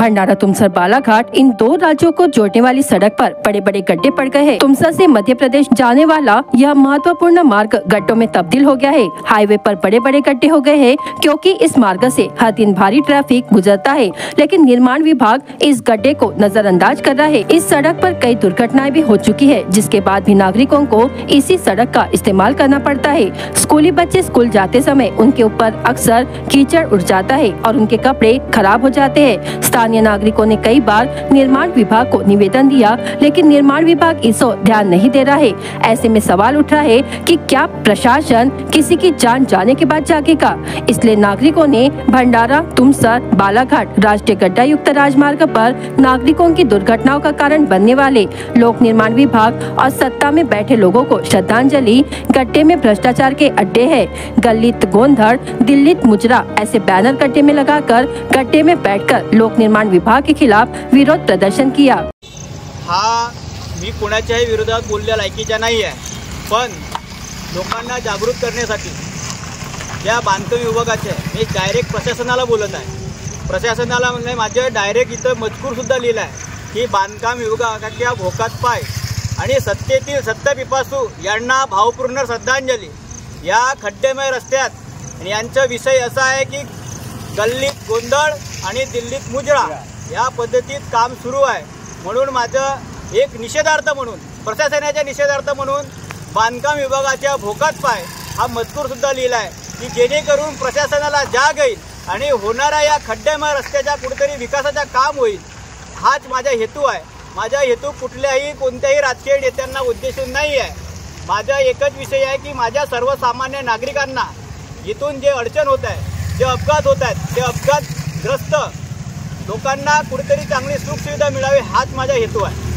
भंडारा तुमसर बालाघाट इन दो राज्यों को जोड़ने वाली सड़क पर बड़े बड़े गड्ढे पड़ गए हैं। तुमसर से मध्य प्रदेश जाने वाला यह महत्वपूर्ण मार्ग गड्ढों में तब्दील हो गया है। हाईवे पर बड़े बड़े गड्ढे हो गए हैं क्योंकि इस मार्ग से हर दिन भारी ट्रैफिक गुजरता है, लेकिन निर्माण विभाग इस गड्ढे को नजरअंदाज कर रहा है। इस सड़क पर कई दुर्घटनाएं भी हो चुकी है, जिसके बाद भी नागरिकों को इसी सड़क का इस्तेमाल करना पड़ता है। स्कूली बच्चे स्कूल जाते समय उनके ऊपर अक्सर कीचड़ उड़ जाता है और उनके कपड़े खराब हो जाते हैं। स्थानीय नागरिकों ने कई बार निर्माण विभाग को निवेदन दिया, लेकिन निर्माण विभाग इस ओर ध्यान नहीं दे रहा है। ऐसे में सवाल उठ रहा है कि क्या प्रशासन किसी की जान जाने के बाद जागेगा। इसलिए नागरिकों ने भंडारा तुमसर बालाघाट राष्ट्रीय गड्ढा युक्त राजमार्ग पर नागरिकों की दुर्घटनाओं का कारण बनने वाले लोक निर्माण विभाग और सत्ता में बैठे लोगों को श्रद्धांजलि, गड्ढे में भ्रष्टाचार के अड्डे है, गलित गोंधड़, दिल्लीत मुजरा ऐसे बैनर गड्ढे में लगाकर गड्ढे में बैठकर लोक निर्माण विभाग के खिलाफ विरोध प्रदर्शन किया। मी कोणाच्याही विरोधात बोलल्या लायकीचा नाही आहे, पण लोकांना जागृत करण्यासाठी या बांधकाम विभागाचे मी डायरेक्ट प्रशासनाला बोलत आहे। प्रशासनाला म्हणजे माझे डायरेक्ट इथं मजकूर सुद्धा लिहिला आहे की बांधकाम विभागाच्या भोकात पाय आणि सत्तेतील सत्तापिपासू यांना भावपूर्ण श्रद्धांजली। या खड्डेमय रस्त्यात आणि यांचा विषय असा आहे की गल्लीत गोंधळ आणि दिल्लीत मुजरा या पद्धतीत काम सुरू आहे, म्हणून माझं एक निषेधार्थ म्हणून प्रशासनाच्या निषेधार्थ म्हणून बांधकाम विभागाच्या भोकात पाय हा मजकूर सुद्धा लिहिला आहे की जेणेकरून प्रशासनाला जाग येईल आणि होणाऱ्या या खड्डेमय रस्त्याच्या कुठेतरी विकासाचा काम होईल। हाच माझा हेतू आहे। माझा हेतू कुठल्याही कोणत्याही राजकीय नेत्यांना उद्देशून नाही आहे। माझा एकच विषय आहे की माझ्या सर्वसामान्य नागरिकांना इथून जे अडचण होत आहे, जे अपघात होत आहेत, ते अपघातग्रस्त लोकांना कुठेतरी चांगली सुखसुविधा मिळावी हाच माझा हेतू आहे।